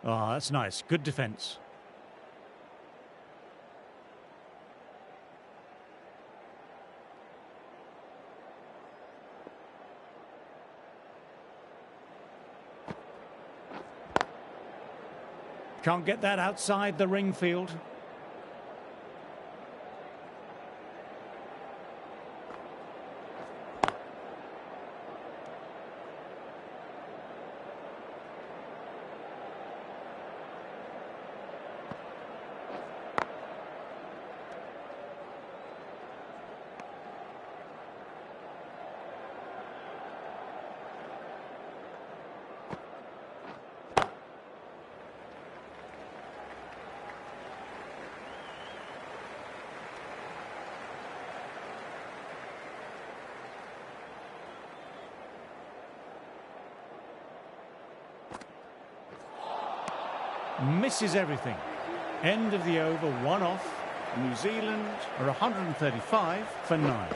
Oh, that's nice. Good defence. Can't get that outside the ring field. Misses everything. End of the over, one off. New Zealand are 135 for 9.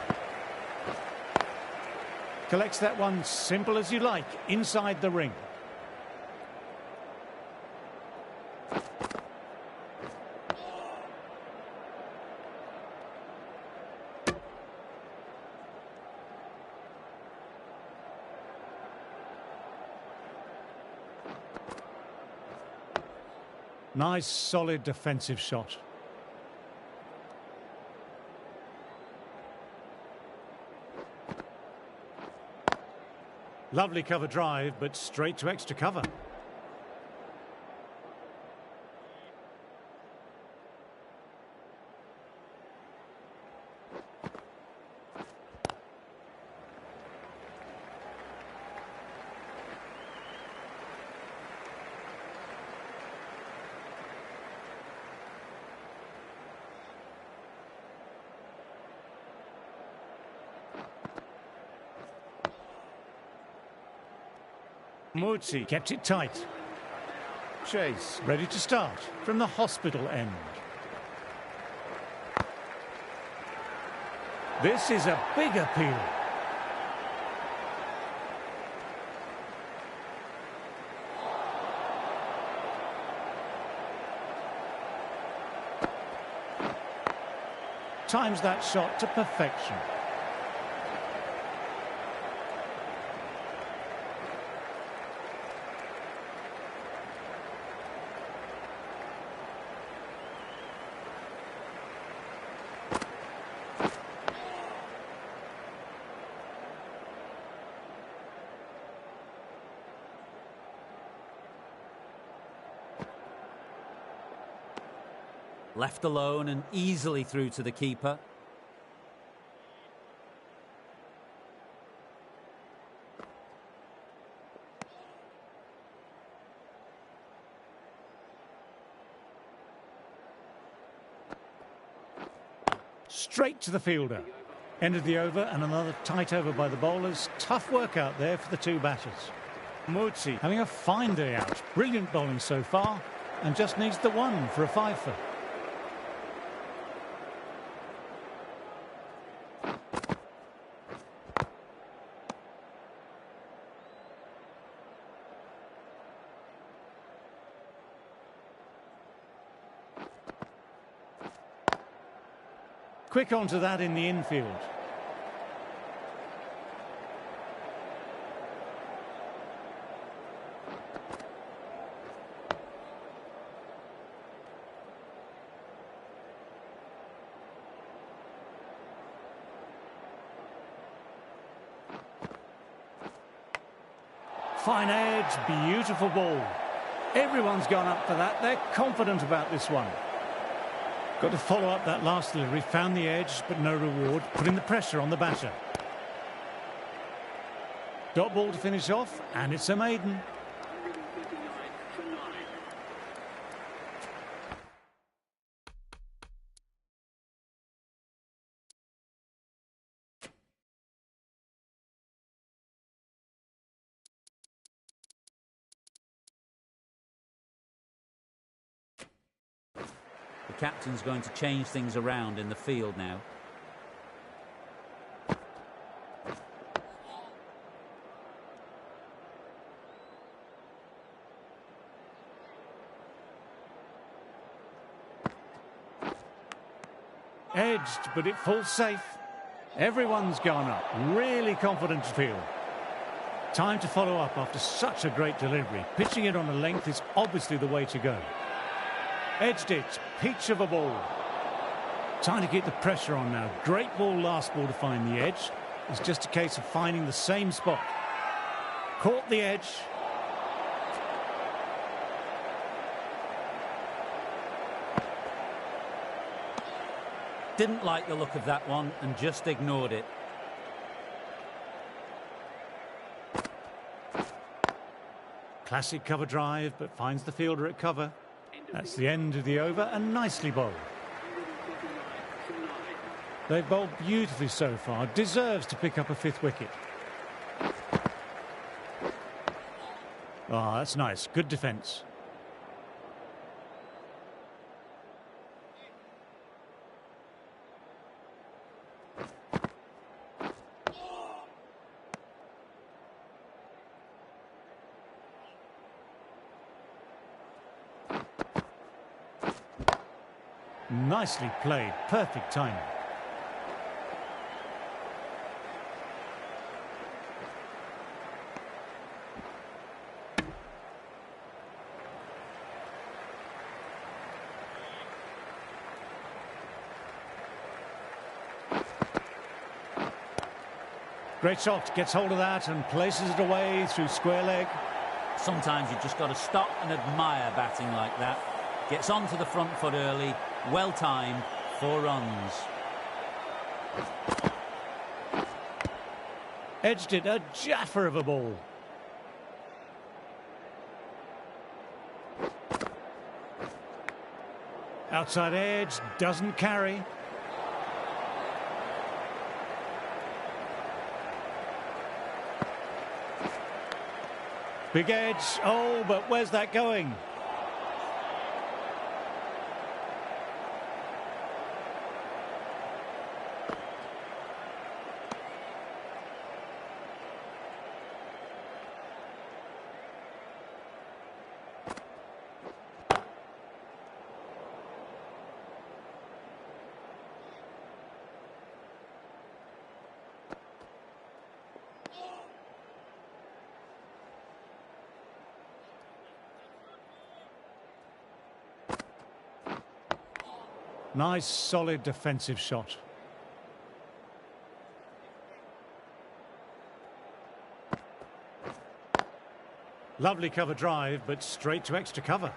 Collects that one simple as you like, inside the ring. Nice, solid defensive shot. Lovely cover drive, but straight to extra cover. Mutsi kept it tight. Chase ready to start from the hospital end. This is a big appeal. Times that shot to perfection. Left alone and easily through to the keeper. Straight to the fielder. End of the over and another tight over by the bowlers. Tough work out there for the two batters. Mutsi having a fine day out. Brilliant bowling so far and just needs the one for a fifer. Quick onto that in the infield. Fine edge, beautiful ball. Everyone's gone up for that. They're confident about this one. Got to follow up that last delivery, found the edge, but no reward, putting the pressure on the batter. Dot ball to finish off, and it's a maiden. The captain's going to change things around in the field now. Edged, but it falls safe. Everyone's gone up. Really confident field. Time to follow up after such a great delivery. Pitching it on a length is obviously the way to go. Edged it. Peach of a ball. Time to keep the pressure on now. Great ball last ball to find the edge. It's just a case of finding the same spot. Caught the edge. Didn't like the look of that one and just ignored it. Classic cover drive, but finds the fielder at cover. That's the end of the over, and nicely bowled. They've bowled beautifully so far. Deserves to pick up a fifth wicket. Ah, that's nice. Good defence. Nicely played. Perfect timing. Great shot. Gets hold of that and places it away through square leg. Sometimes you just got to stop and admire batting like that. Gets onto the front foot early. Well timed. 4 runs. Edged it. A jaffer of a ball. Outside edge. Doesn't carry. Big edge. Oh, but where's that going? Nice, solid defensive shot. Lovely cover drive, but straight to extra cover.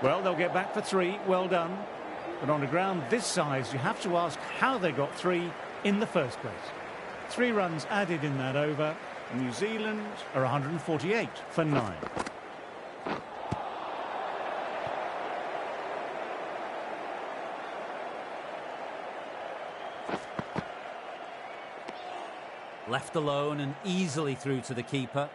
Well, they'll get back for 3. Well done. But on a ground this size, you have to ask how they got 3 in the first place. 3 runs added in that over. New Zealand are 148 for 9. Left alone and easily through to the keeper.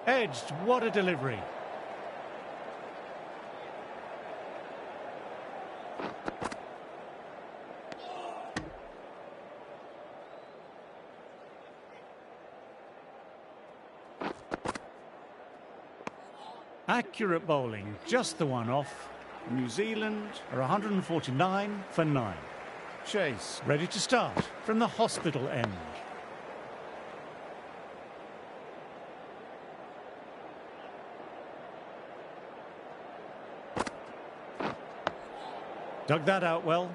Edged, what a delivery. Accurate bowling, just the one off. New Zealand are 149 for 9. Chase ready to start from the hospital end. Dug that out well.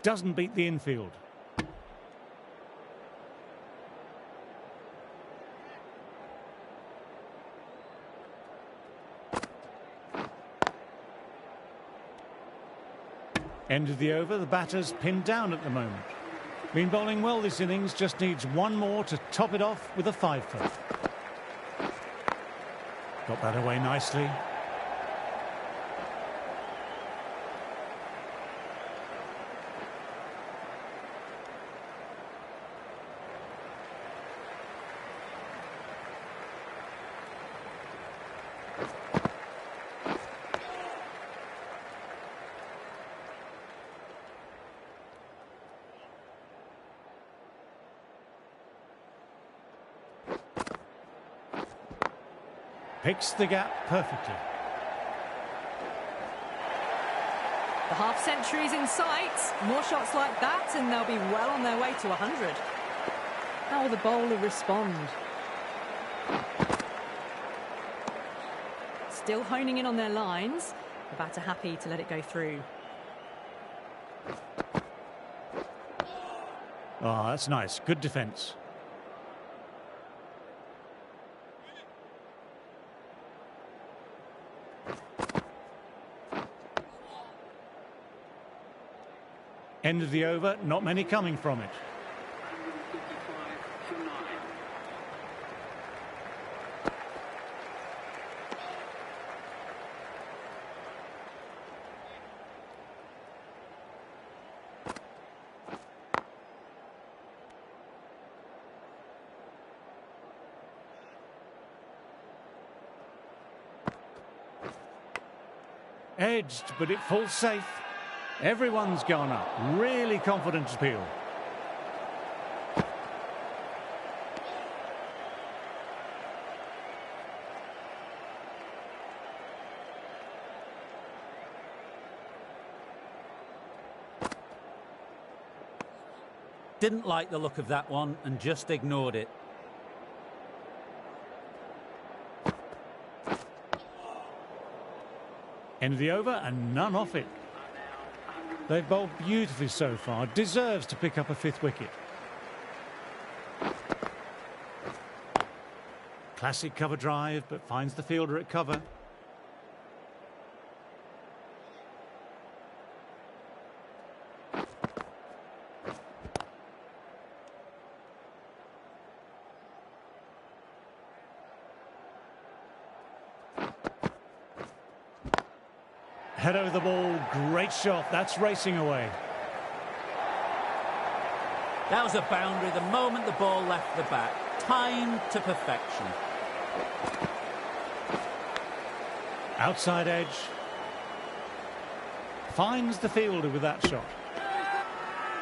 Doesn't beat the infield. End of the over, the batter's pinned down at the moment. Been bowling well this innings, just needs one more to top it off with a 5-foot. Got that away nicely. Picks the gap perfectly. The half-century's in sight. More shots like that and they'll be well on their way to 100. How will the bowler respond? Still honing in on their lines. The batter happy to let it go through. Oh, that's nice. Good defence. End of the over, not many coming from it. Edged, but it falls safe. Everyone's gone up. Really confident appeal. Didn't like the look of that one and just ignored it. End of the over and none off it. They've bowled beautifully so far. Deserves to pick up a 5th wicket. Classic cover drive, but finds the fielder at cover. Head over the ball, great shot, that's racing away. That was a boundary the moment the ball left the bat. Timed to perfection. Outside edge. Finds the fielder with that shot.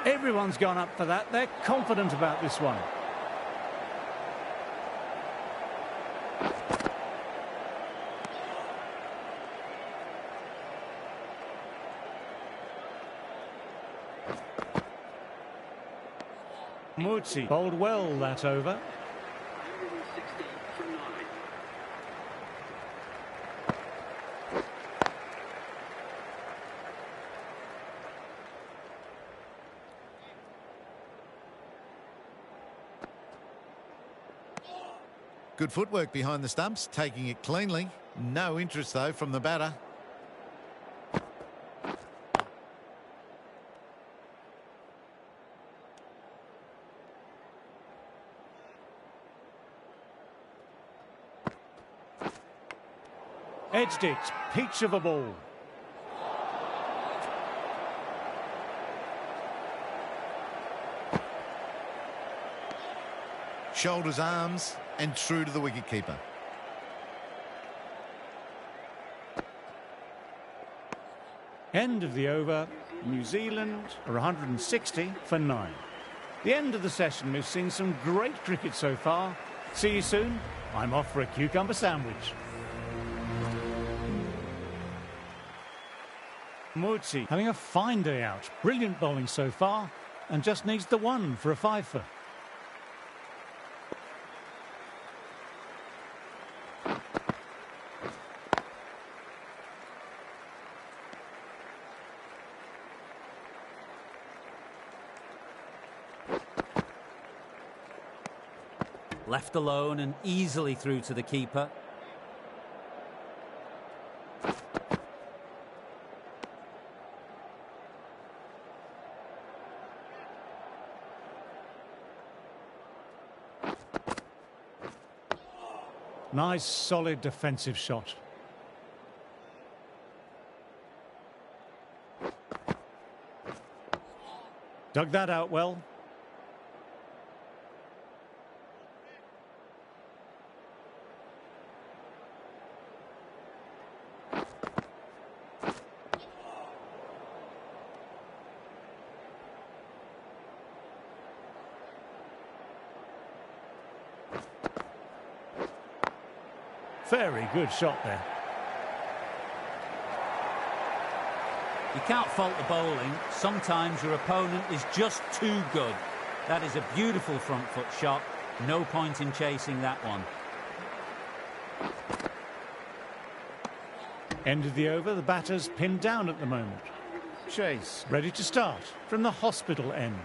Everyone's gone up for that. They're confident about this one. Mutsi bowled well that over. Good footwork behind the stumps, taking it cleanly. No interest, though, from the batter. Edged it, peach of a ball. Shoulders, arms, and true to the wicketkeeper. End of the over. New Zealand are 160 for 9. The end of the session. We've seen some great cricket so far. See you soon. I'm off for a cucumber sandwich. Mutsi having a fine day out. Brilliant bowling so far and just needs the one for a 5-foot. Left alone and easily through to the keeper. Nice, solid defensive shot. Dug that out well. Very good shot there. You can't fault the bowling. Sometimes your opponent is just too good. That is a beautiful front foot shot. No point in chasing that one. End of the over, the batter's pinned down at the moment. Chase, ready to start from the hospital end.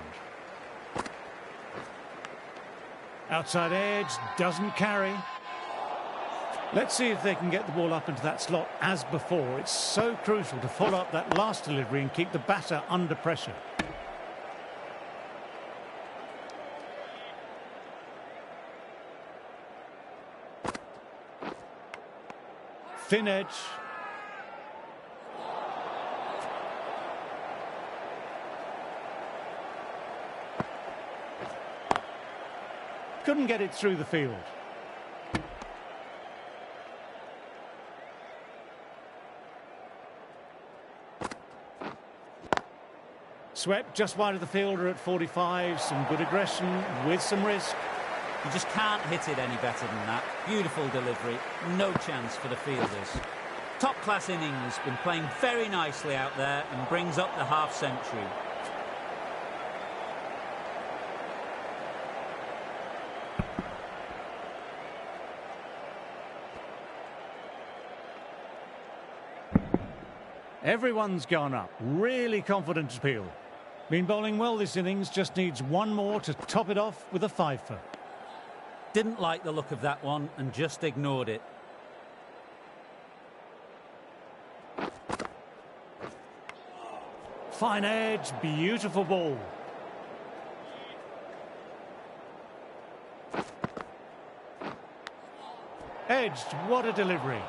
Outside edge, doesn't carry. Let's see if they can get the ball up into that slot as before. It's so crucial to follow up that last delivery and keep the batter under pressure. Thin edge. Couldn't get it through the field. Swept just wide of the fielder at 45. Some good aggression with some risk. You just can't hit it any better than that. Beautiful delivery. No chance for the fielders. Top-class innings. Been playing very nicely out there and brings up the half-century. Everyone's gone up. Really confident appeal. Been bowling well this innings, just needs one more to top it off with a fifer. Didn't like the look of that one and just ignored it. Fine edge, beautiful ball. Edged, what a delivery.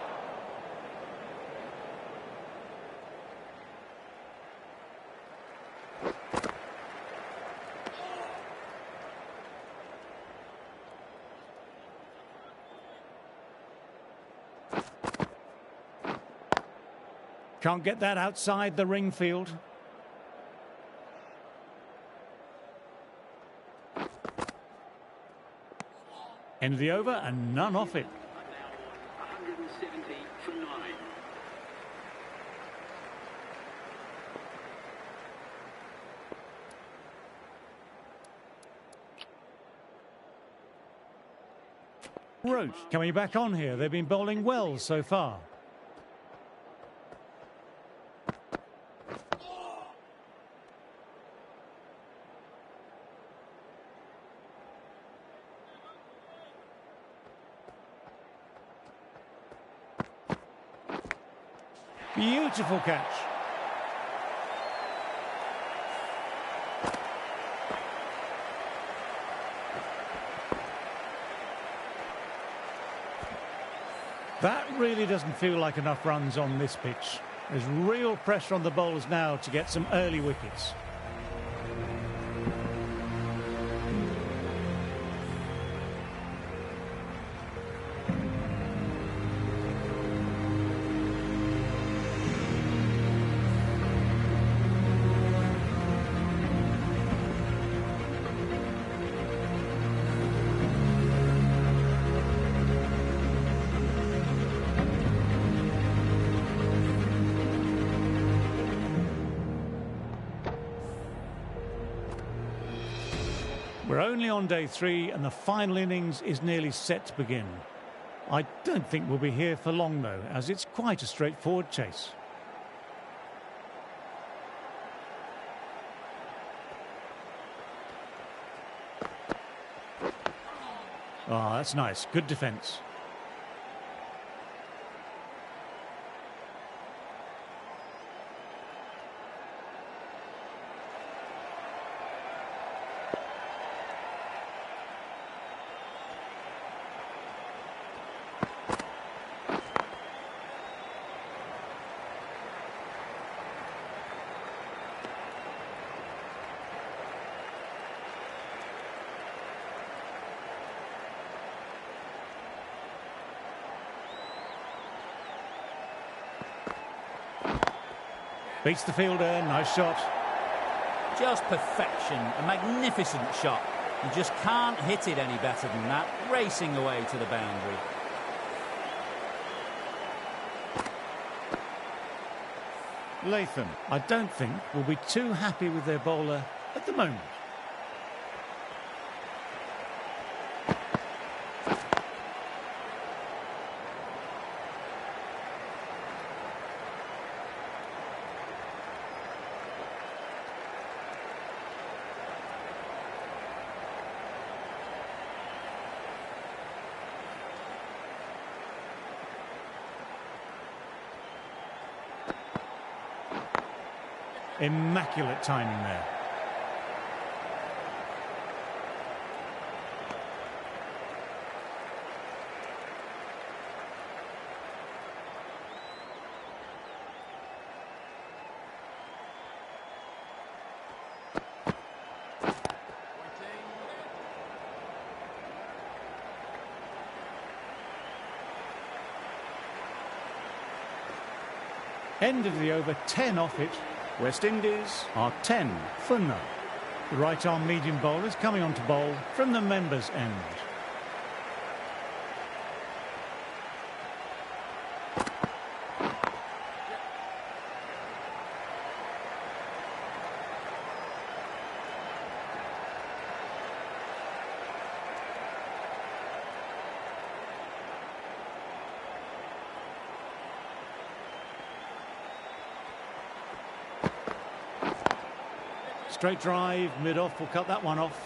Can't get that outside the ring field. End of the over and none off it. 170 for 9. Roach coming back on here. They've been bowling well so far. Beautiful catch. That really doesn't feel like enough runs on this pitch. There's real pressure on the bowlers now to get some early wickets. We're only on day 3 and the final innings is nearly set to begin. I don't think we'll be here for long though, as it's quite a straightforward chase. Ah, that's nice. Good defence. Beats the fielder, nice shot. Just perfection, a magnificent shot. You just can't hit it any better than that, racing away to the boundary. Latham, I don't think, will be too happy with their bowler at the moment. Immaculate timing there. End of the over, 10 off it. West Indies are 10 for none. The right-arm medium bowlers coming on to bowl from the members' end. Straight drive, mid-off, will cut that one off.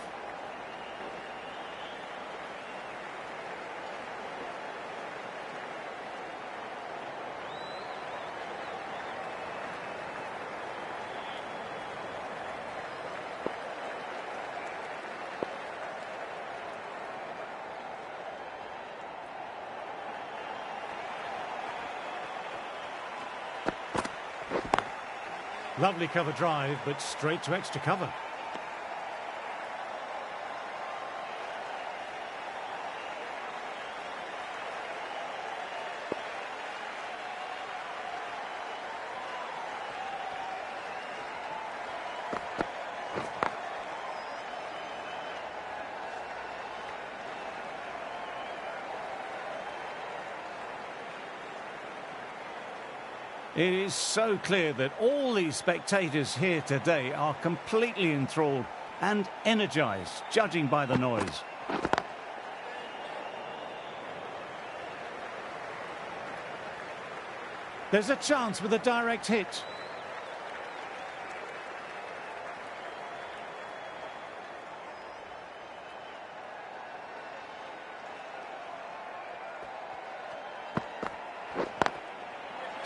Lovely cover drive, but straight to extra cover. It is so clear that all these spectators here today are completely enthralled and energised, judging by the noise. There's a chance with a direct hit.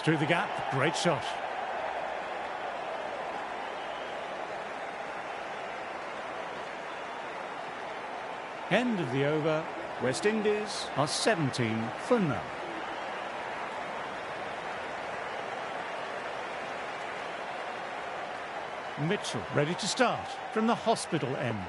Through the gap, great shot. End of the over. West Indies are 17 for none. Mitchell ready to start from the hospital end.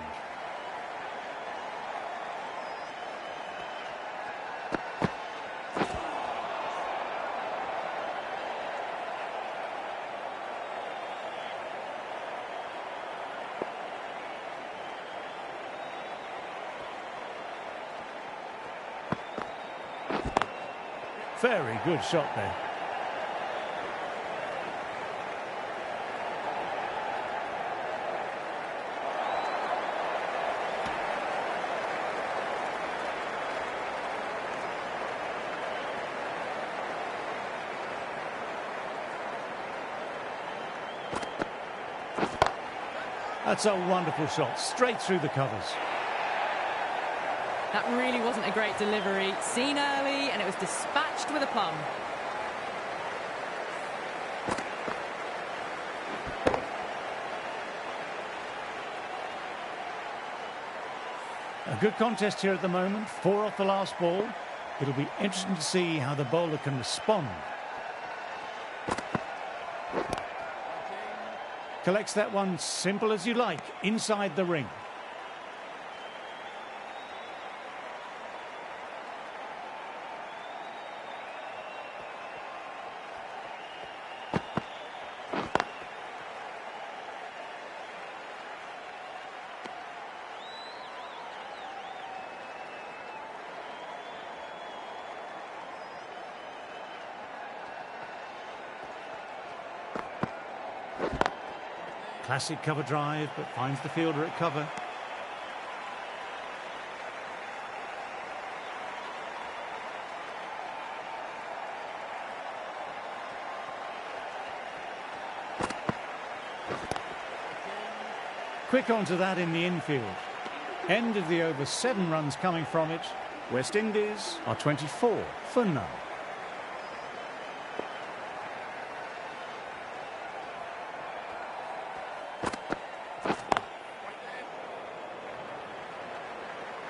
Very good shot there. That's a wonderful shot, straight through the covers. That really wasn't a great delivery. Seen early, and it was dispatched with a plum. A good contest here at the moment. 4 off the last ball. It'll be interesting to see how the bowler can respond. Collects that one simple as you like, inside the ring. Classic cover drive, but finds the fielder at cover. Quick onto that in the infield. End of the over, 7 runs coming from it. West Indies are 24 for none.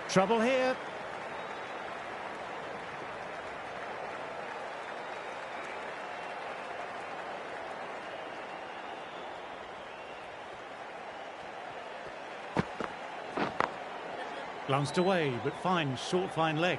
Trouble here. Glanced away, but fine, short, fine leg.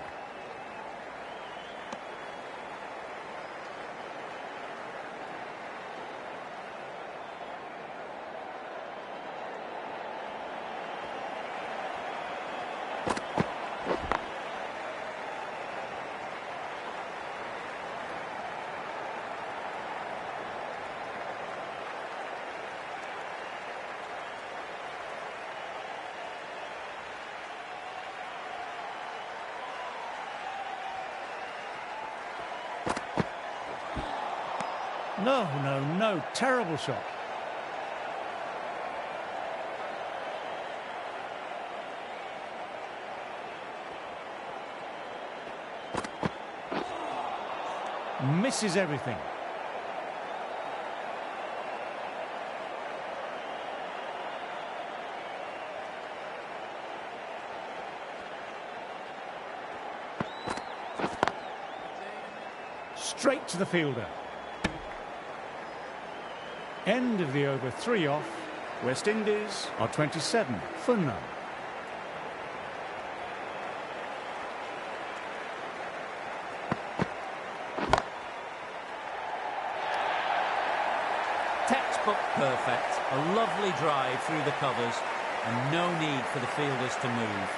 No, no, no, terrible shot. Misses everything. Straight to the fielder. End of the over, 3 off. West Indies are 27 for none. Textbook perfect. A lovely drive through the covers and no need for the fielders to move.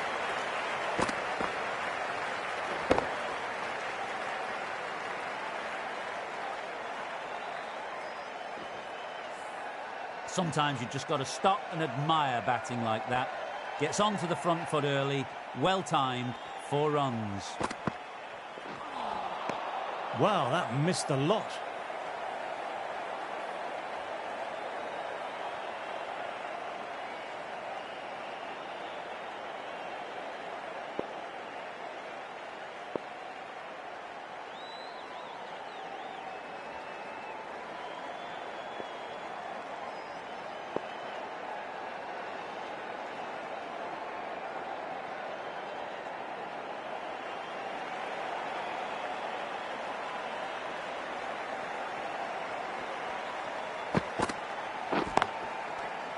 Sometimes you've just got to stop and admire batting like that. Gets onto the front foot early, well timed, 4 runs. Wow, that missed a lot.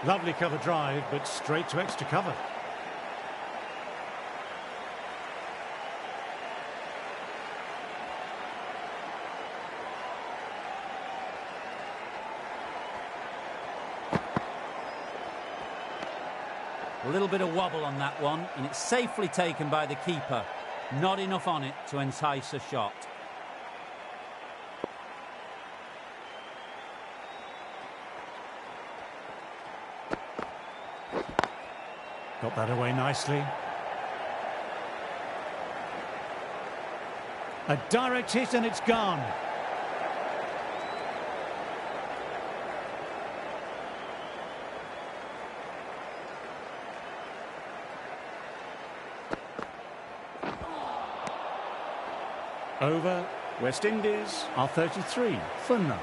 Lovely cover drive, but straight to extra cover. A little bit of wobble on that one, and it's safely taken by the keeper. Not enough on it to entice a shot. Got that away nicely. A direct hit and it's gone. Over. West Indies are 33 for none.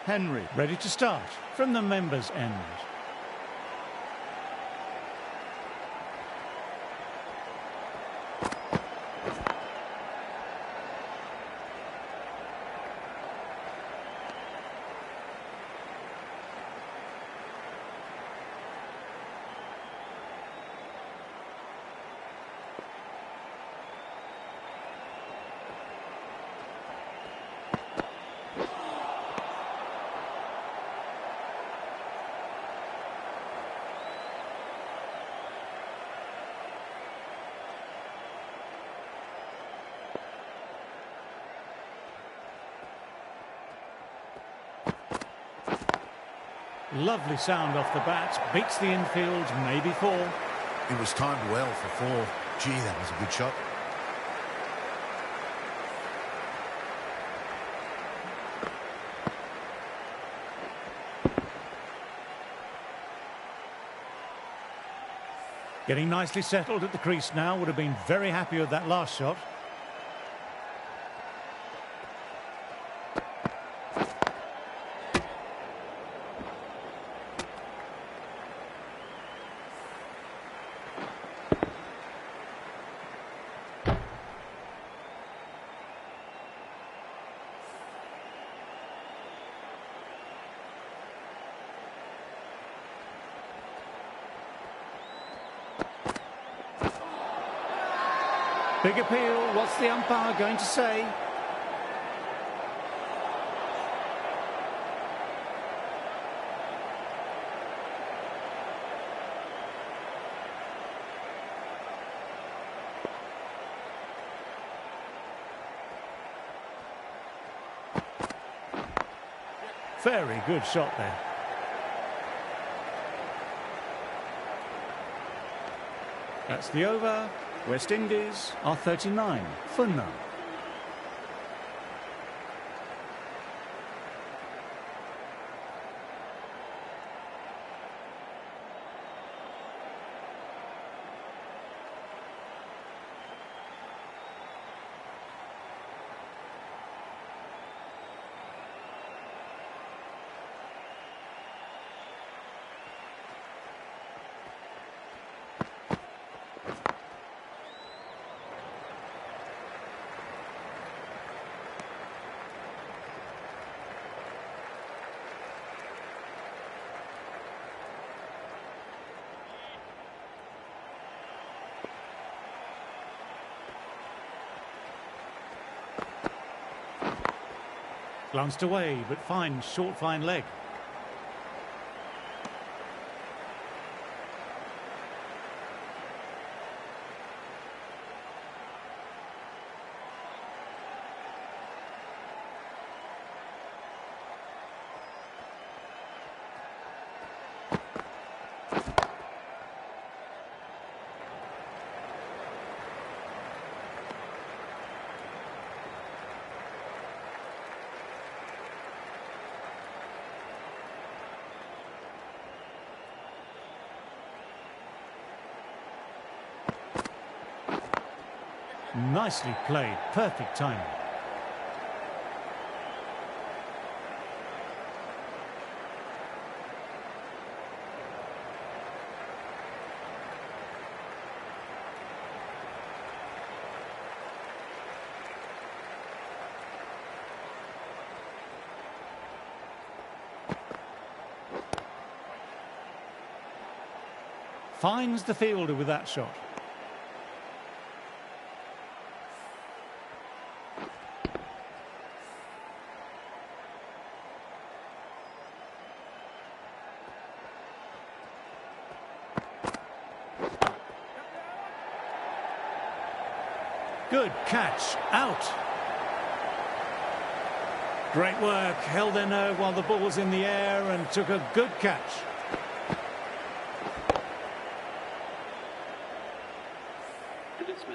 Henry ready to start from the members' end. Lovely sound off the bat. Beats the infield, maybe 4. It was timed well for 4. Gee, that was a good shot. Getting nicely settled at the crease now. Would have been very happy with that last shot. Big appeal. What's the umpire going to say? Very good shot there. That's the over. West Indies are 39 for none. Glanced away, but fine, short, fine leg. Nicely played, perfect timing. Finds the fielder with that shot. Good catch, out. Great work, held their nerve while the ball was in the air and took a good catch.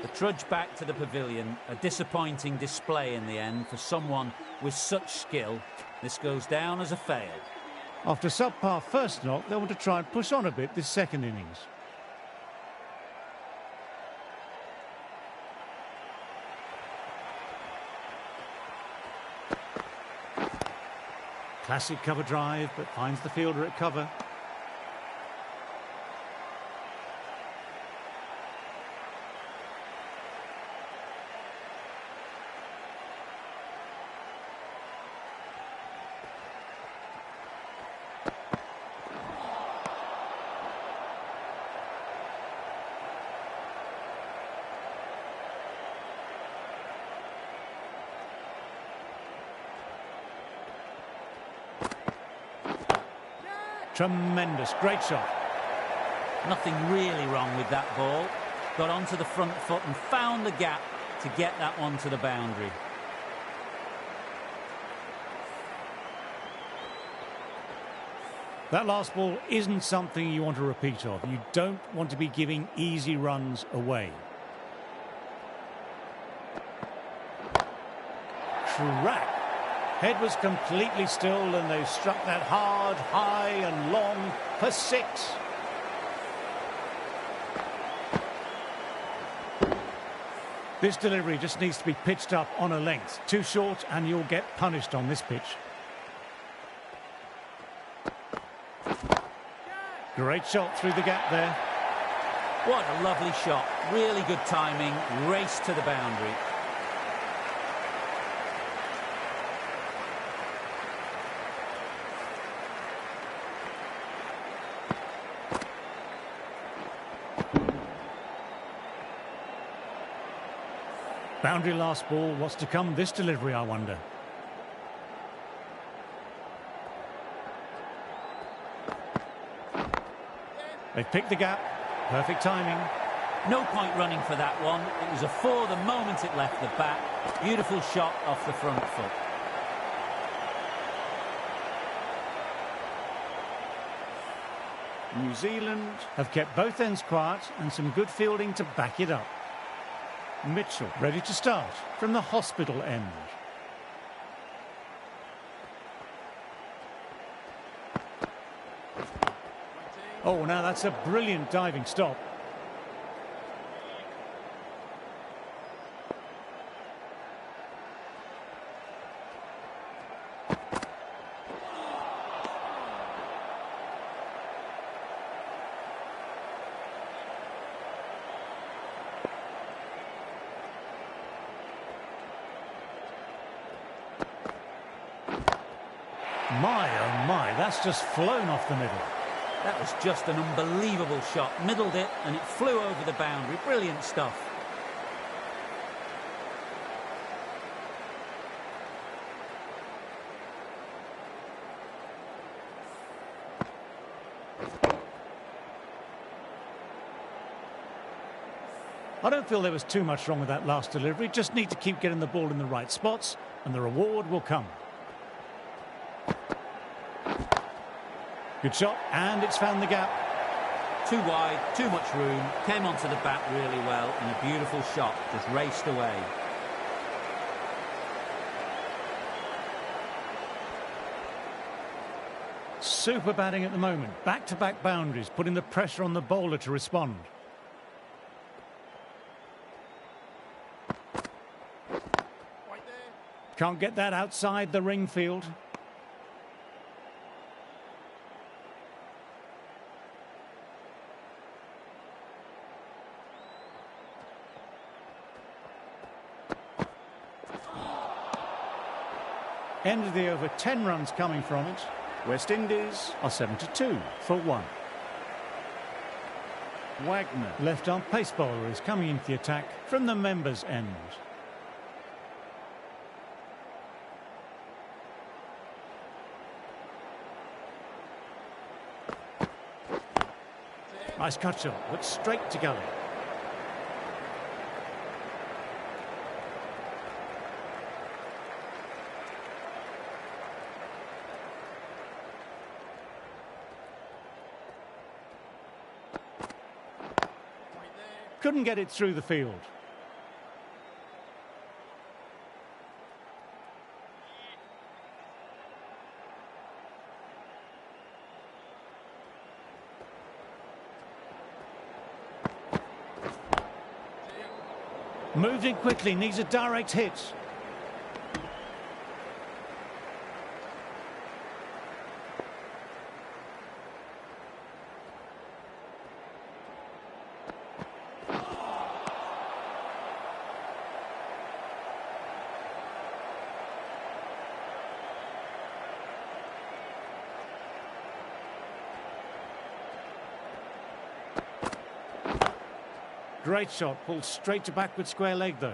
The trudge back to the pavilion, a disappointing display in the end for someone with such skill. This goes down as a fail. After subpar first knock, they want to try and push on a bit this second innings. Classic cover drive, but finds the fielder at cover. Tremendous, great shot. Nothing really wrong with that ball. Got onto the front foot and found the gap to get that one to the boundary. That last ball isn't something you want to repeat of. You don't want to be giving easy runs away. Crack. Head was completely still and they struck that hard, high and long for 6. This delivery just needs to be pitched up on a length. Too short and you'll get punished on this pitch. Great shot through the gap there. What a lovely shot. Really good timing. Race to the boundary. Boundary last ball. What's to come this delivery, I wonder? They've picked the gap. Perfect timing. No point running for that one. It was a 4 the moment it left the bat. Beautiful shot off the front foot. New Zealand have kept both ends quiet and some good fielding to back it up. Mitchell ready to start from the hospital end. Oh, now that's a brilliant diving stop. My, oh my, that's just flown off the middle. That was just an unbelievable shot. Middled it and it flew over the boundary. Brilliant stuff. I don't feel there was too much wrong with that last delivery. Just need to keep getting the ball in the right spots and the reward will come. Good shot, and it's found the gap. Too wide, too much room. Came onto the bat really well, and a beautiful shot. Just raced away. Super batting at the moment. Back-to-back boundaries, putting the pressure on the bowler to respond. Can't get that outside the ring field. End of the over, 10 runs coming from it. West Indies are 7-2 for 1. Wagner, left-arm pace bowler, is coming into the attack from the members' end. Nice cut shot, but straight to gully. Couldn't get it through the field. Moved in quickly, needs a direct hit. Great shot, pulled straight to backward square leg though.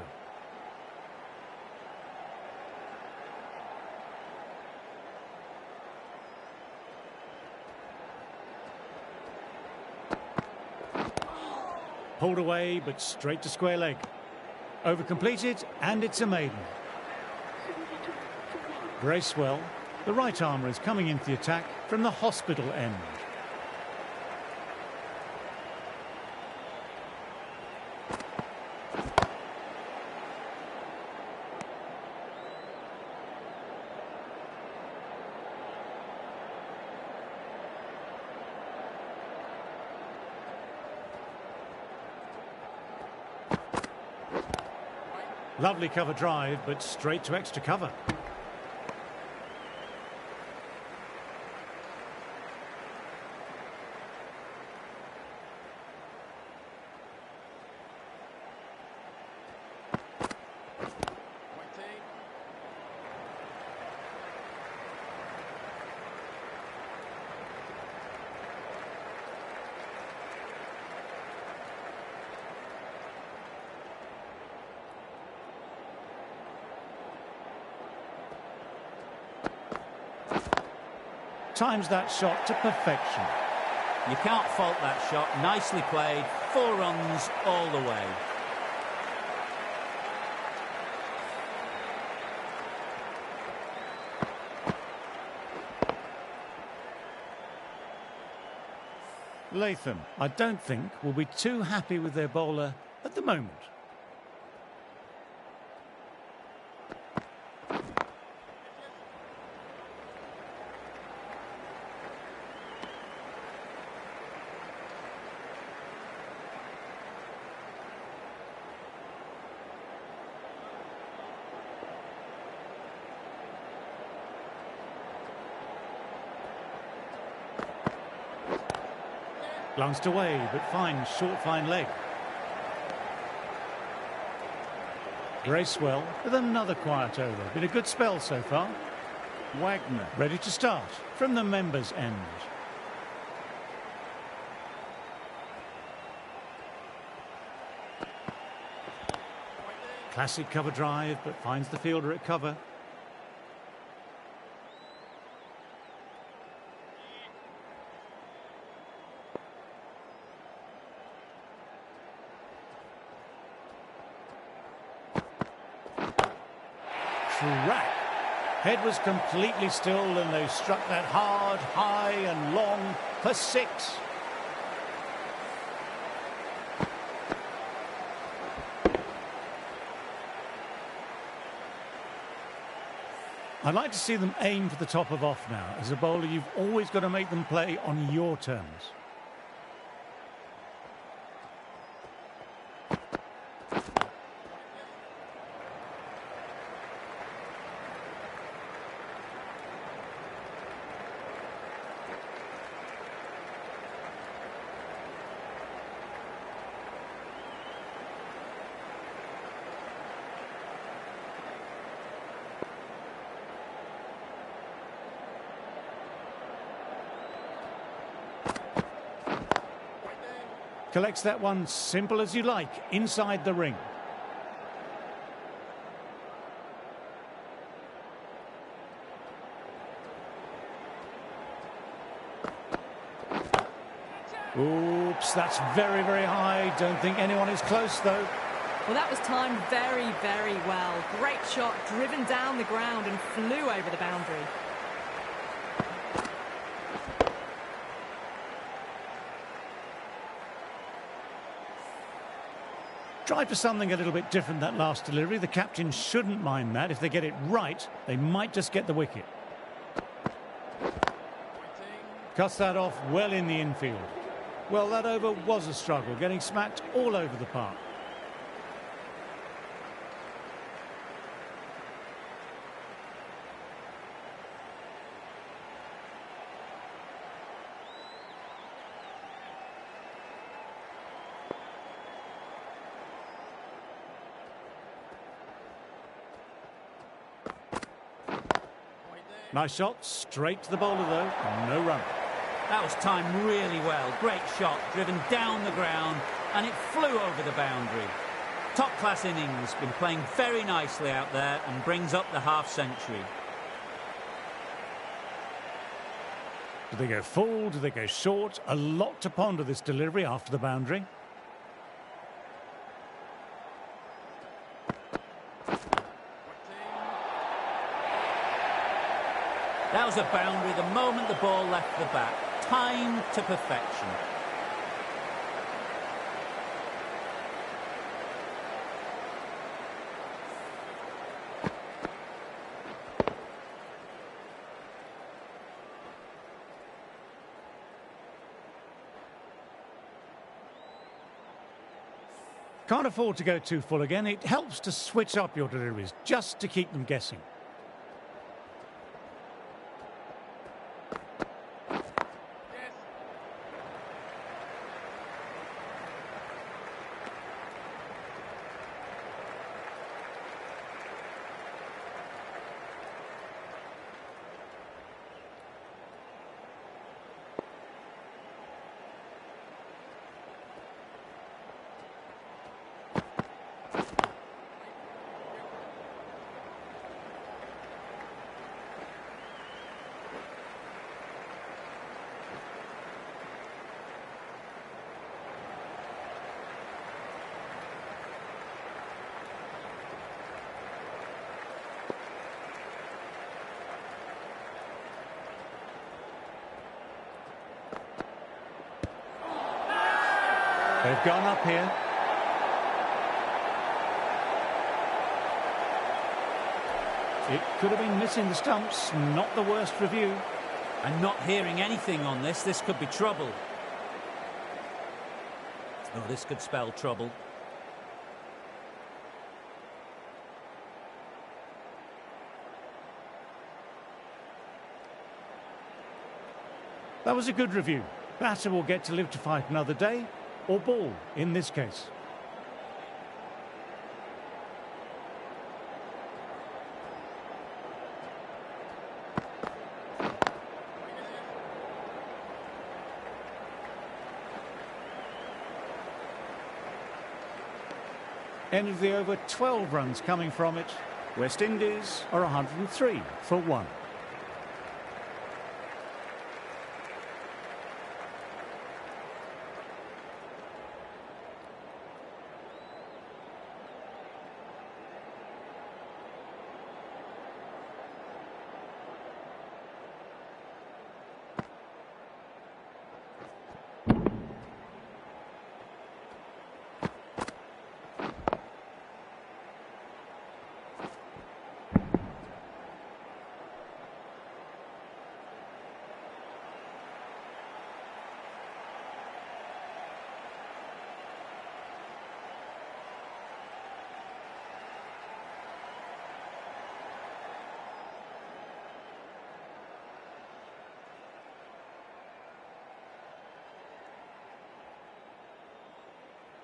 Pulled away, but straight to square leg. Over completed, and it's a maiden. Bracewell The right armour is coming into the attack from the hospital end. Lovely cover drive, but straight to extra cover. Times that shot to perfection. You can't fault that shot. Nicely played. 4 runs all the way. Latham, I don't think, will be too happy with their bowler at the moment. Glanced away, but finds short, fine leg. Bracewell with another quiet over. Been a good spell so far. Wagner ready to start from the members' end. Classic cover drive, but finds the fielder at cover. Crack. Head was completely still and they struck that hard, high and long for 6. I'd like to see them aim for the top of off now. As a bowler, you've always got to make them play on your terms. Collects that one simple as you like, inside the ring. Oops, that's very, very high. Don't think anyone is close, though. Well, that was timed very, very well. Great shot, driven down the ground and flew over the boundary. Tried for something a little bit different that last delivery. The captain shouldn't mind that. If they get it right, they might just get the wicket. Cuts that off well in the infield. Well, that over was a struggle, getting smacked all over the park. Nice shot, straight to the bowler though, no run. That was timed really well. Great shot, driven down the ground, and it flew over the boundary. Top-class innings, been playing very nicely out there and brings up the half-century. Do they go full? Do they go short? A lot to ponder this delivery after the boundary. That a boundary the moment the ball left the bat. Timed to perfection. Can't afford to go too full again. It helps to switch up your deliveries, just to keep them guessing. They've gone up here. It could have been missing the stumps, not the worst review. I'm not hearing anything on this. This could be trouble. Oh, this could spell trouble. That was a good review. Batter will get to live to fight another day, or ball in this case. End of the over, 12 runs coming from it. West Indies are 103 for 1.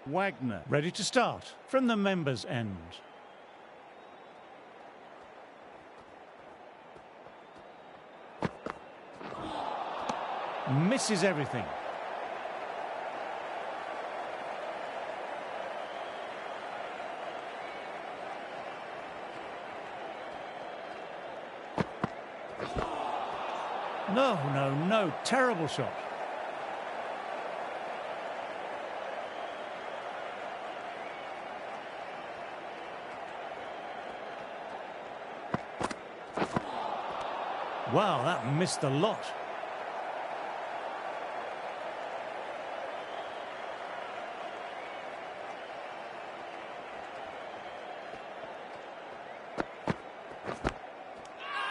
Wagner ready to start from the members' end. Misses everything. No, terrible shot. Wow, that missed a lot.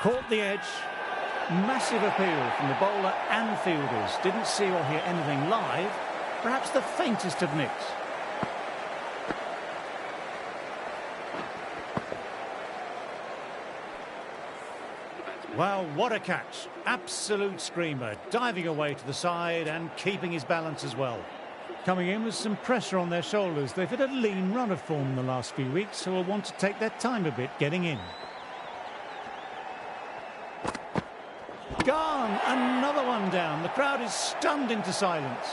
Caught the edge. Massive appeal from the bowler and fielders. Didn't see or hear anything live. Perhaps the faintest of nicks. Wow, what a catch. Absolute screamer. Diving away to the side and keeping his balance as well. Coming in with some pressure on their shoulders. They've had a lean run of form in the last few weeks, so will want to take their time a bit getting in. Gone. Another one down. The crowd is stunned into silence.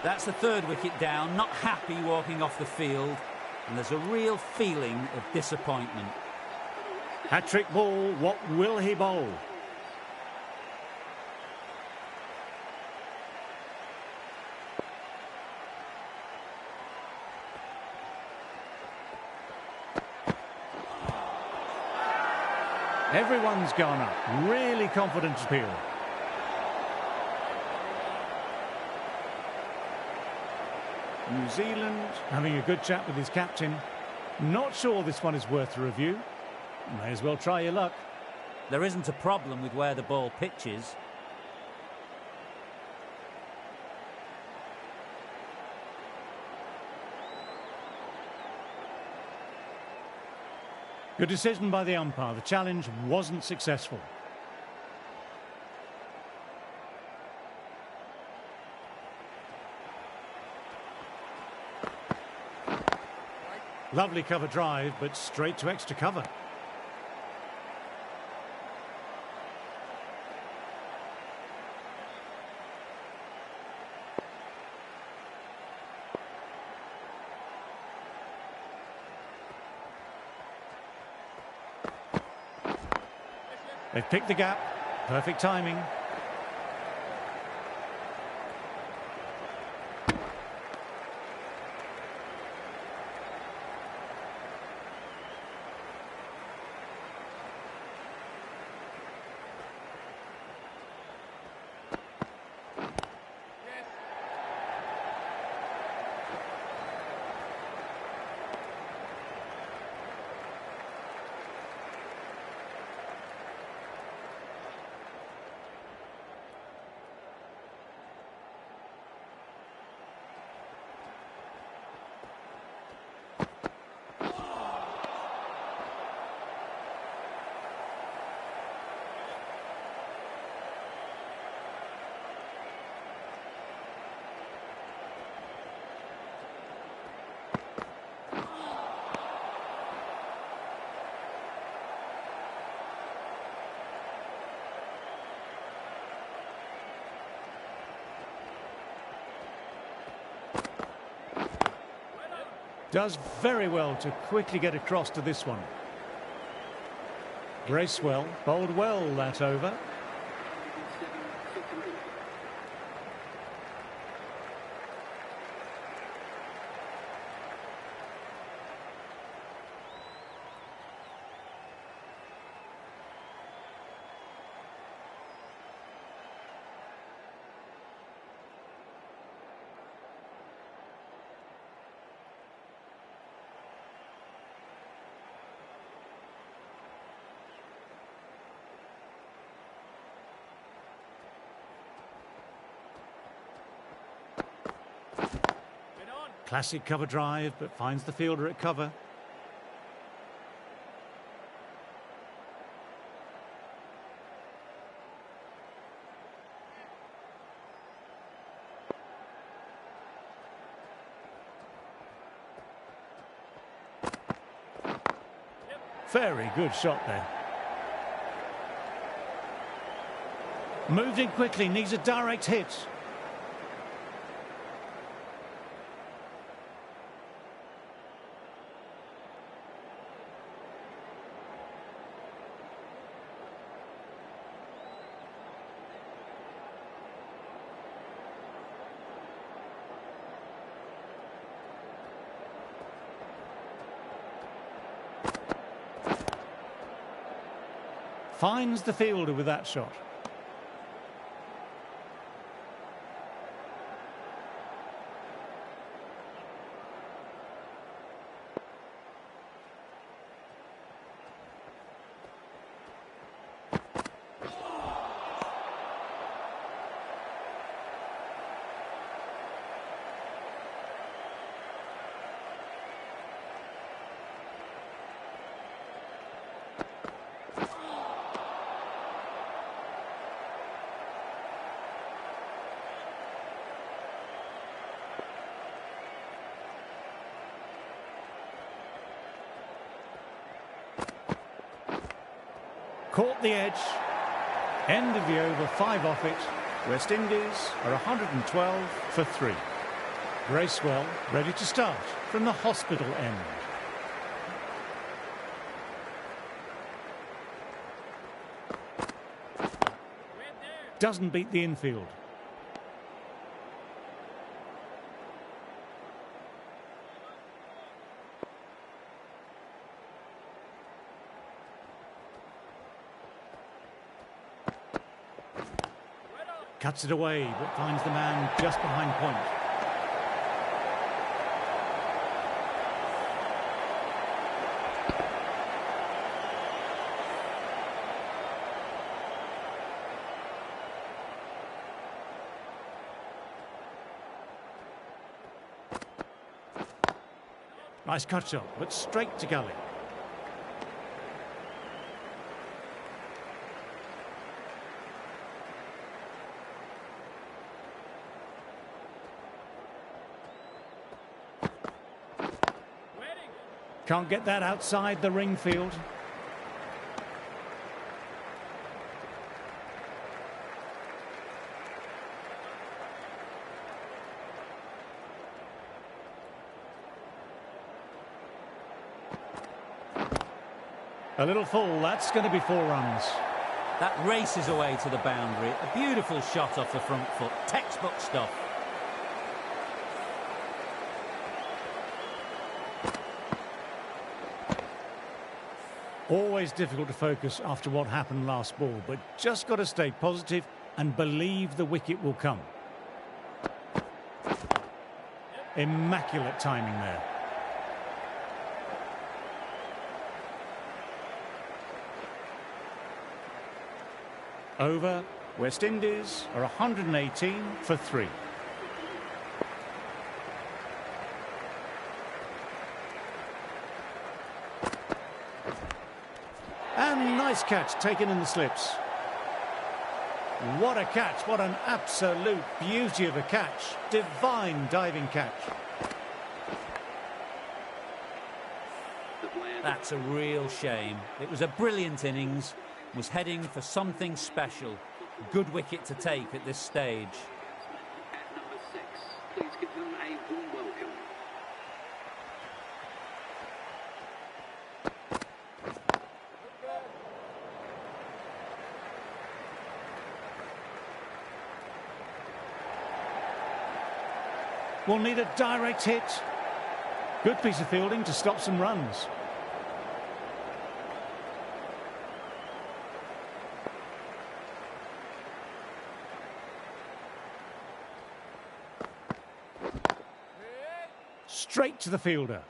That's the third wicket down. Not happy walking off the field. And there's a real feeling of disappointment. Hat-trick ball. What will he bowl? Everyone's gone up. Really confident appeal. New Zealand having a good chat with his captain. Not sure this one is worth a review. May as well try your luck. There isn't a problem with where the ball pitches. Good decision by the umpire. The challenge wasn't successful. Lovely cover drive, but straight to extra cover. They've picked the gap. Perfect timing. Does very well to quickly get across to this one. Bracewell bowled well that over. 107 for complete. Classic cover drive, but finds the fielder at cover. Very good shot there. Moved in quickly, needs a direct hit. Finds the fielder with that shot. Caught the edge. End of the over, 5 off it. West Indies are 112 for 3. Bracewell ready to start from the hospital end. Doesn't beat the infield. Cuts it away, but finds the man just behind point. Nice cut shot, but straight to gully. Can't get that outside the ring field. A little full, that's going to be 4 runs. That races away to the boundary. A beautiful shot off the front foot. Textbook stuff. Always difficult to focus after what happened last ball, but just got to stay positive and believe the wicket will come. Immaculate timing there. Over. West Indies are 118 for 3. And nice catch taken in the slips. What a catch, what an absolute beauty of a catch. Divine diving catch. That's a real shame. It was a brilliant innings, was heading for something special. Good wicket to take at this stage. At number 6, please give them a warm welcome. Will need a direct hit. Good piece of fielding to stop some runs. Straight to the fielder.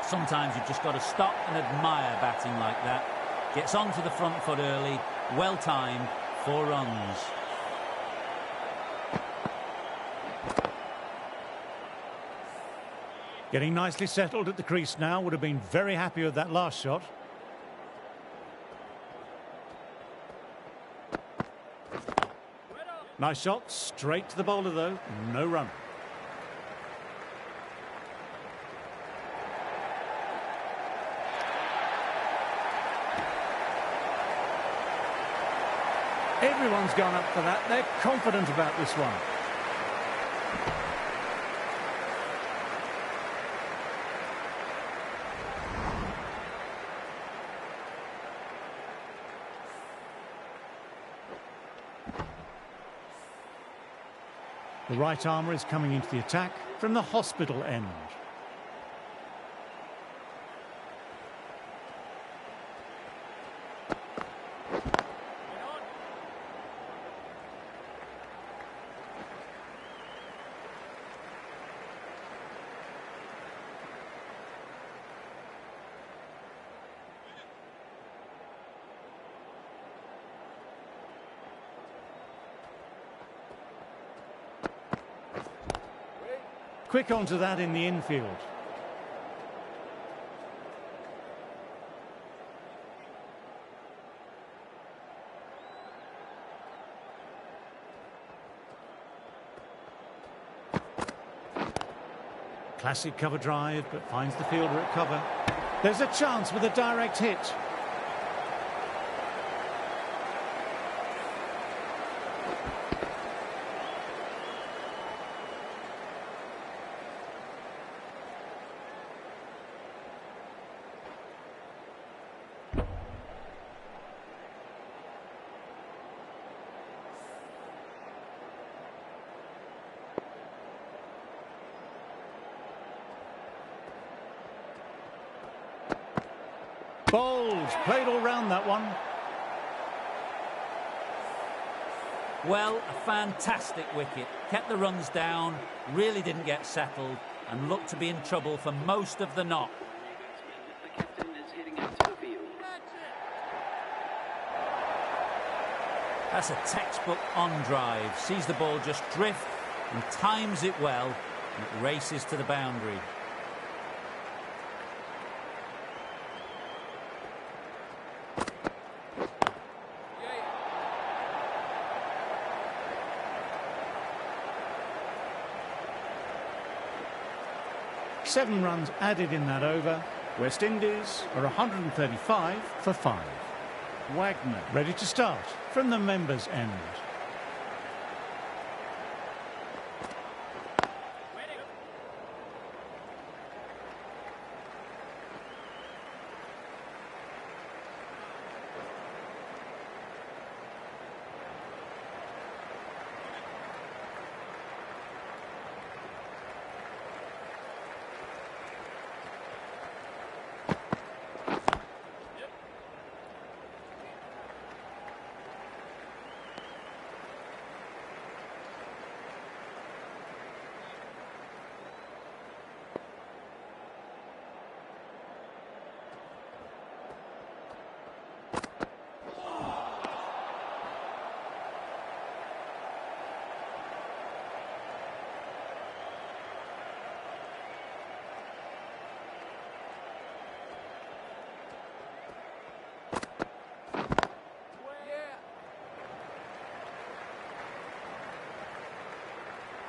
Sometimes you've just got to stop and admire batting like that. Gets onto the front foot early, well timed, 4 runs. Getting nicely settled at the crease now, would have been very happy with that last shot. Nice shot, straight to the bowler though, no run. Everyone's gone up for that. They're confident about this one. The right armour is coming into the attack from the hospital end. Quick onto that in the infield. Classic cover drive, but finds the fielder at cover. There's a chance with a direct hit. Bowles played all round that one. Well, a fantastic wicket. Kept the runs down, really didn't get settled, and looked to be in trouble for most of the knock. The captain is heading out to the field. That's a textbook on drive. Sees the ball just drift and times it well, and it races to the boundary. Seven runs added in that over. West Indies are 135 for 5. Wagner ready to start from the members' end.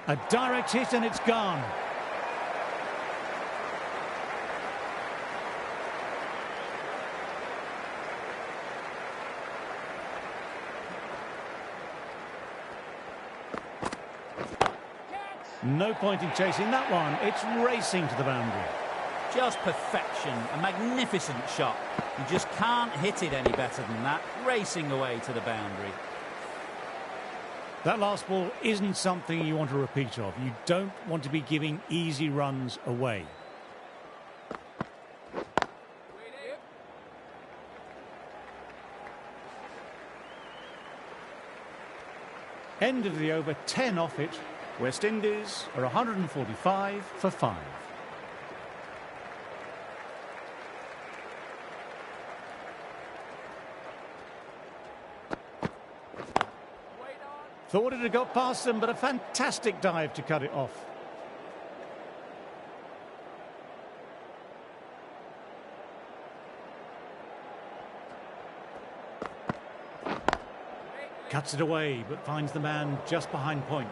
A direct hit and it's gone. No point in chasing that one. It's racing to the boundary. Just perfection, a magnificent shot. You just can't hit it any better than that, racing away to the boundary. That last ball isn't something you want a repeat of. You don't want to be giving easy runs away. End of the over, 10 off it. West Indies are 145 for 5. Thought it had got past them, but a fantastic dive to cut it off. Cuts it away, but finds the man just behind point.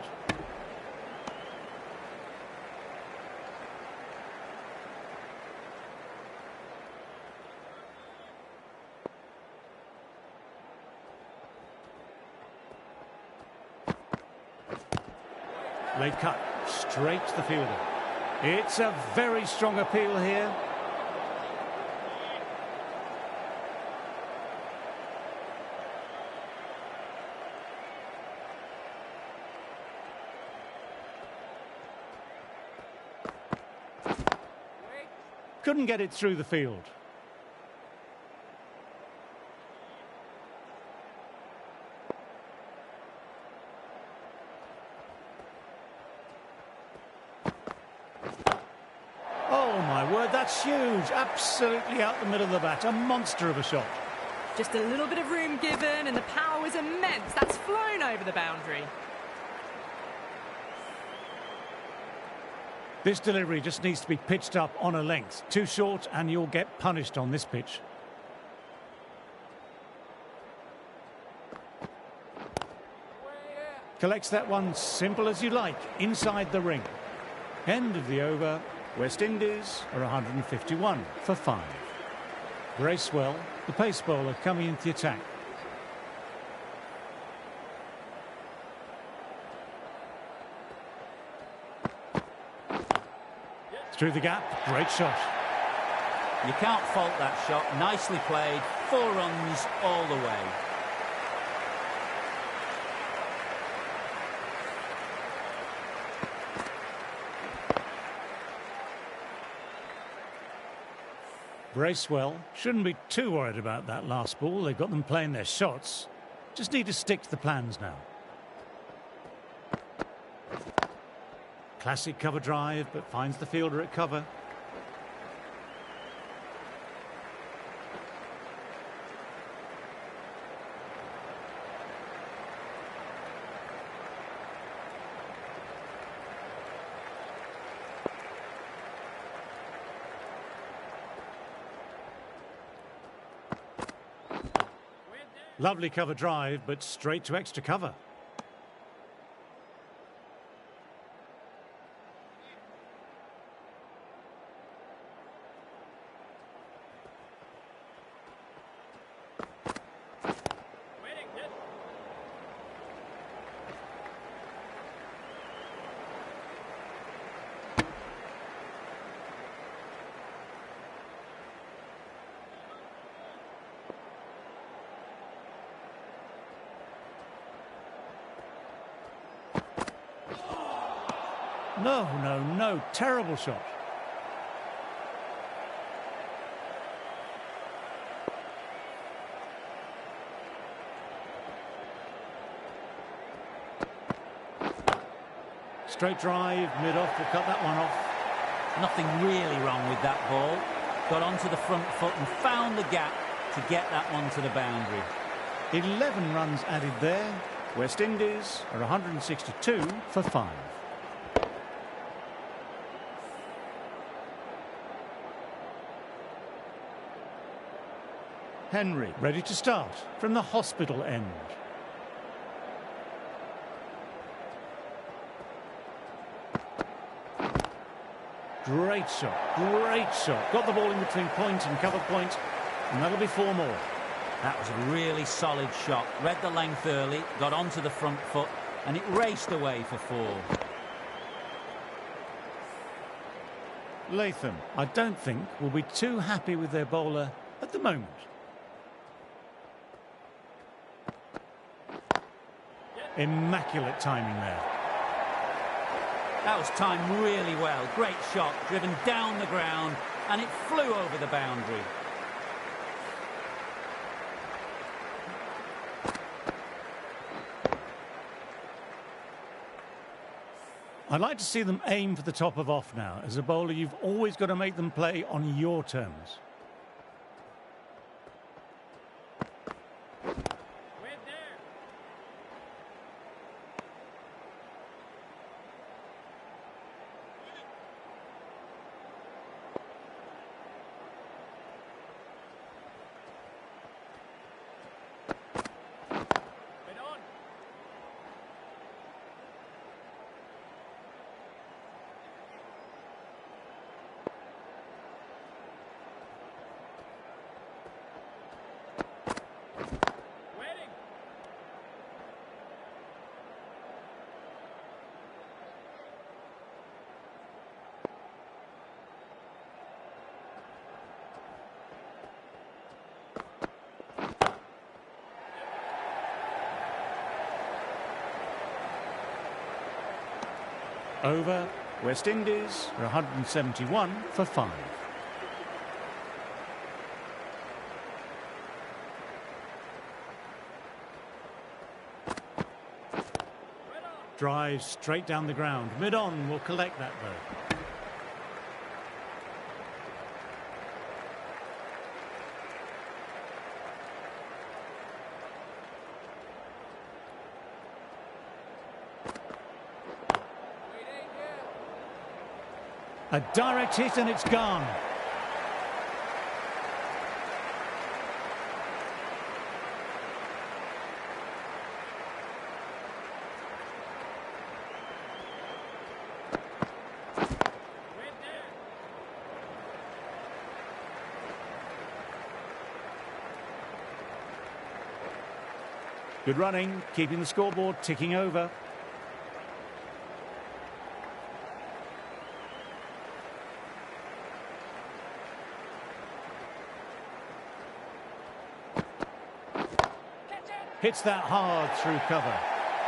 Late cut, straight to the fielder. It's a very strong appeal here. Couldn't get it through the field. Oh my word, that's huge. Absolutely out the middle of the bat. A monster of a shot. Just a little bit of room given and the power was immense. That's flown over the boundary. This delivery just needs to be pitched up on a length. Too short and you'll get punished on this pitch. Collects that one simple as you like, inside the ring. End of the over. West Indies are 151 for 5. Bracewell, the pace bowler, coming into the attack. Through the gap, great shot. You can't fault that shot. Nicely played. 4 runs all the way. Bracewell shouldn't be too worried about that last ball. They've got them playing their shots. Just need to stick to the plans now. Classic cover drive, but finds the fielder at cover. Lovely cover drive, but straight to extra cover. No, terrible shot. Straight drive, mid-off, will cut that one off. Nothing really wrong with that ball. Got onto the front foot and found the gap to get that one to the boundary. 11 runs added there. West Indies are 162 for 5. Henry ready to start from the hospital end. Great shot, great shot. Got the ball in between point and cover point, and that'll be 4 more. That was a really solid shot. Read the length early, got onto the front foot, and it raced away for 4. Latham, I don't think, will be too happy with their bowler at the moment. Immaculate timing there. That was timed really well. Great shot, driven down the ground, and it flew over the boundary. I'd like to see them aim for the top of off now. As a bowler, you've always got to make them play on your terms. Over. West Indies are 171 for 5. Drive straight down the ground. Mid-on will collect that though. A direct hit and it's gone. Good running, keeping the scoreboard ticking over. Hits that hard through cover.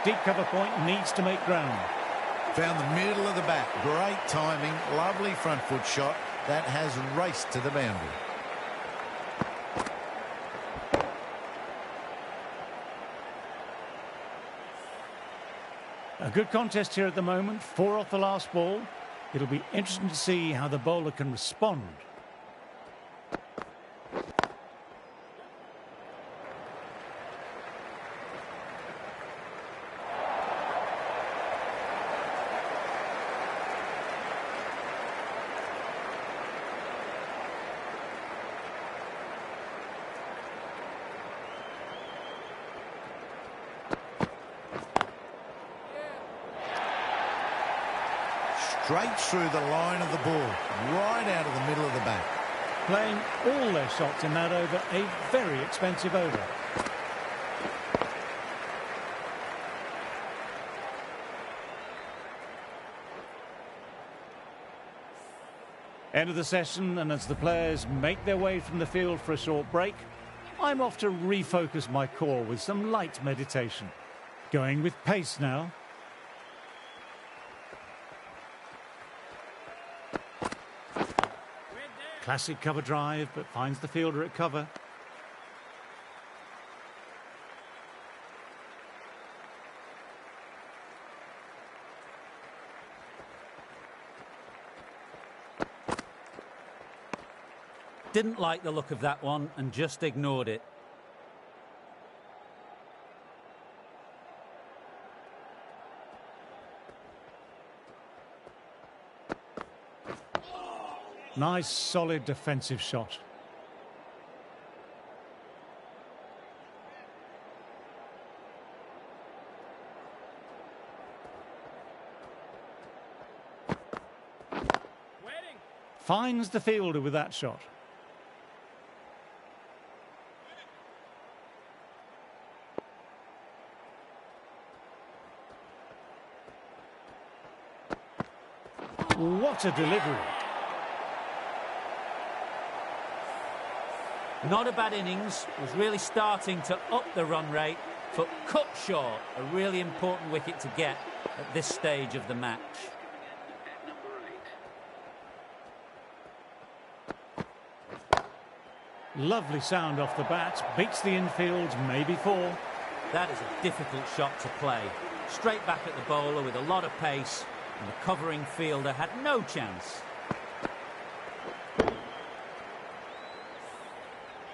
Deep cover point needs to make ground. Found the middle of the bat. Great timing. Lovely front foot shot. That has raced to the boundary. A good contest here at the moment. 4 off the last ball. It'll be interesting to see how the bowler can respond. Straight through the line of the ball, right out of the middle of the bat. Playing all their shots in that over, a very expensive over. End of the session, and as the players make their way from the field for a short break, I'm off to refocus my core with some light meditation. Going with pace now. Classic cover drive, but finds the fielder at cover. Didn't like the look of that one and just ignored it. Nice, solid defensive shot. Finds the fielder with that shot. What a delivery. Not a bad innings, was really starting to up the run rate, but cut short, a really important wicket to get at this stage of the match. Lovely sound off the bat, beats the infield, maybe 4. That is a difficult shot to play. Straight back at the bowler with a lot of pace, and the covering fielder had no chance.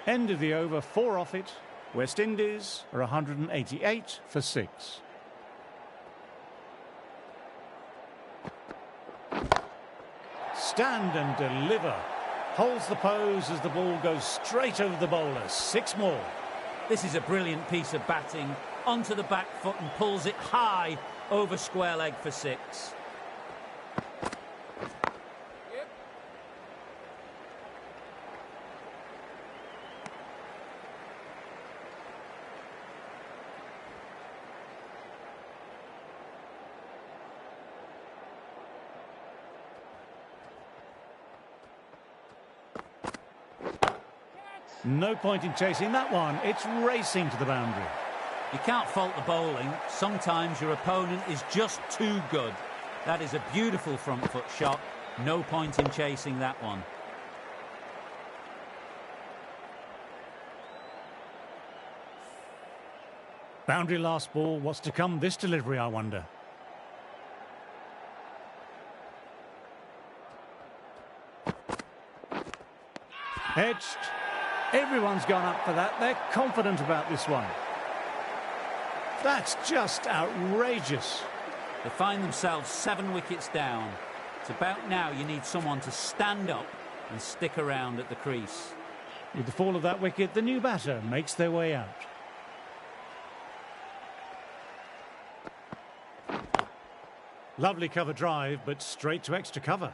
End of the over, 4 off it. West Indies are 188 for 6. Stand and deliver. Holds the pose as the ball goes straight over the bowler. 6 more. This is a brilliant piece of batting. Onto the back foot and pulls it high over square leg for 6. No point in chasing that one. It's racing to the boundary. You can't fault the bowling. Sometimes your opponent is just too good. That is a beautiful front foot shot. No point in chasing that one. Boundary last ball. What's to come this delivery, I wonder? Edged. Everyone's gone up for that. They're confident about this one. That's just outrageous. They find themselves 7 wickets down. It's about now you need someone to stand up and stick around at the crease. With the fall of that wicket, the new batter makes their way out. Lovely cover drive, but straight to extra cover.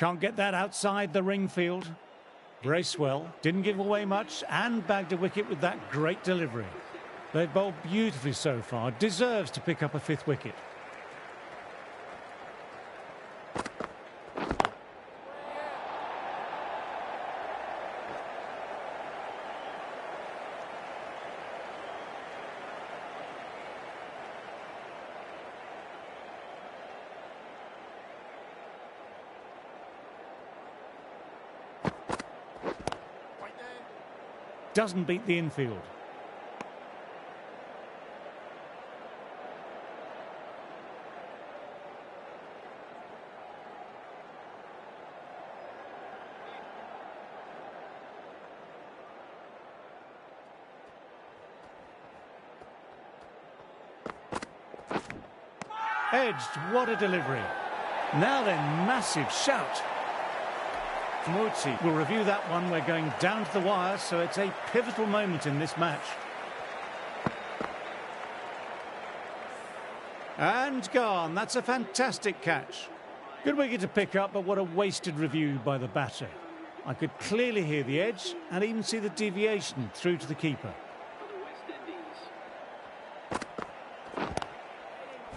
Can't get that outside the ring field. Bracewell didn't give away much and bagged a wicket with that great delivery. They've bowled beautifully so far. Deserves to pick up a 5th wicket. Doesn't beat the infield. Edged, what a delivery. Now then, massive shout. Murthy will review that one. We're going down to the wire, so it's a pivotal moment in this match. And gone. That's a fantastic catch. Good wicket to pick up, but what a wasted review by the batter. I could clearly hear the edge and even see the deviation through to the keeper.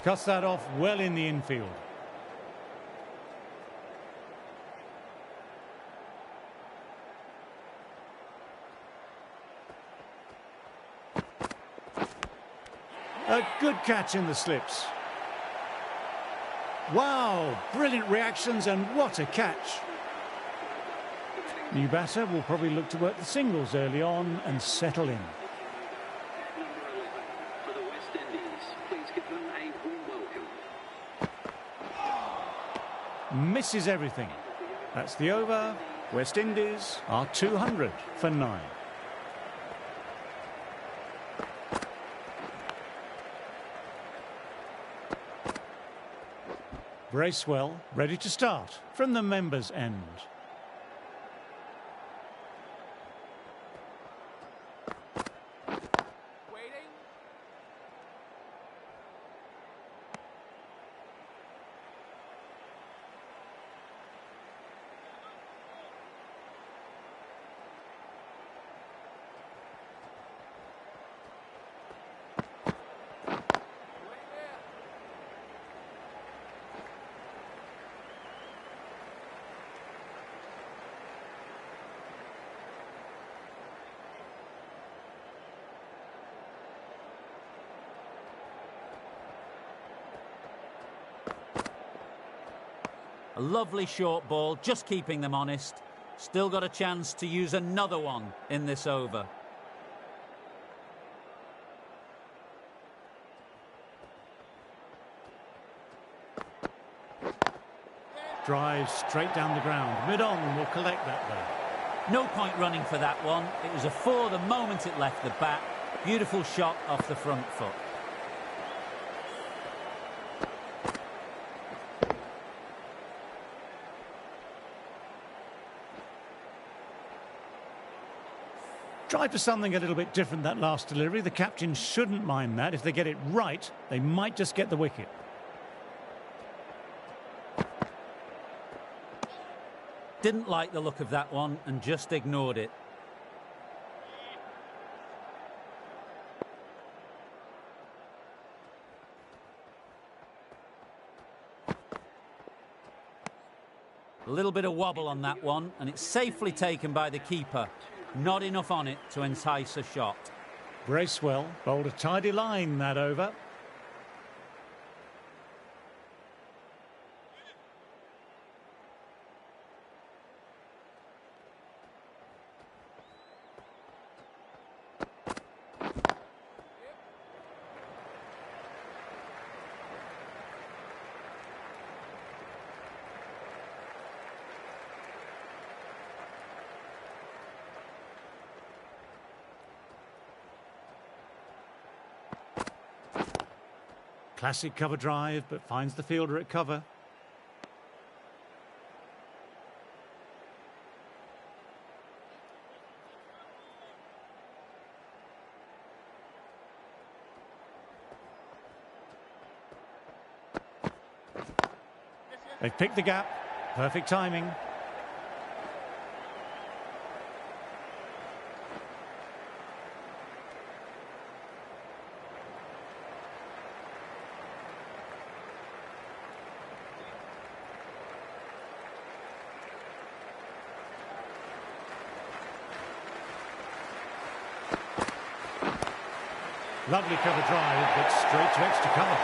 Cuts that off well in the infield. A good catch in the slips. Wow, brilliant reactions and what a catch. New batter will probably look to work the singles early on and settle in. For the West Indies, please give them a warm welcome. Misses everything. That's the over. West Indies are 200 for 9. Bracewell ready to start from the members' end. A lovely short ball, just keeping them honest. Still got a chance to use another one in this over. Drives straight down the ground. Mid-on will collect that though. No point running for that one. It was a 4 the moment it left the bat. Beautiful shot off the front foot. Tried for something a little bit different that last delivery. The captain shouldn't mind that. If they get it right, they might just get the wicket. Didn't like the look of that one and just ignored it. A little bit of wobble on that one, and it's safely taken by the keeper. Not enough on it to entice a shot. Bracewell bowled a tidy line that over. Classic cover drive, but finds the fielder at cover. They've picked the gap. Perfect timing. Lovely cover drive, but straight to extra cover.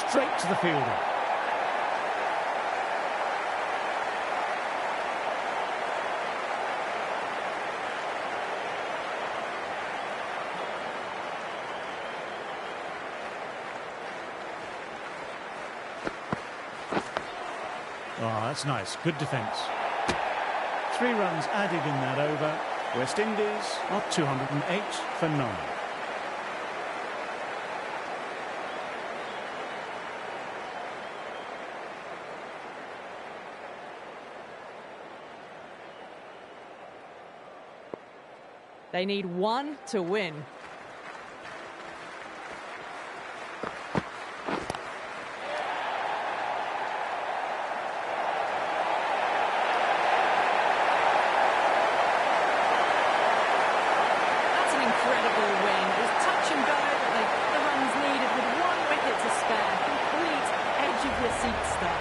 Straight to the fielder. Oh, that's nice. Good defence. 3 runs added in that over. West Indies are 208 for 9. They need 1 to win. Incredible win. It was touch and go, but the runs needed with 1 wicket to spare. Complete edge of your seat stuff.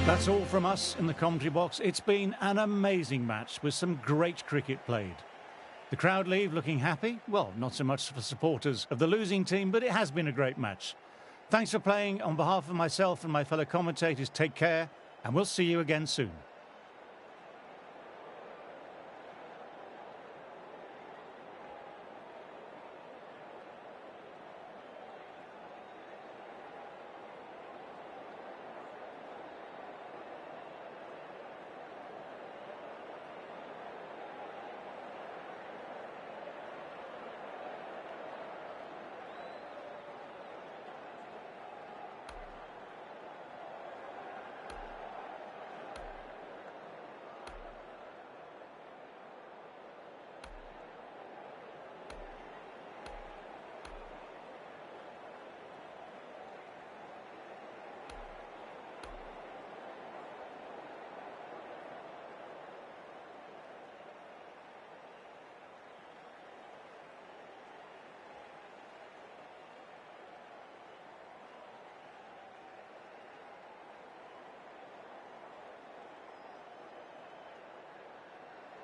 That's all from us in the commentary box. It's been an amazing match with some great cricket played. The crowd leave looking happy. Well, not so much for supporters of the losing team, but it has been a great match. Thanks for playing. On behalf of myself and my fellow commentators, take care, and we'll see you again soon.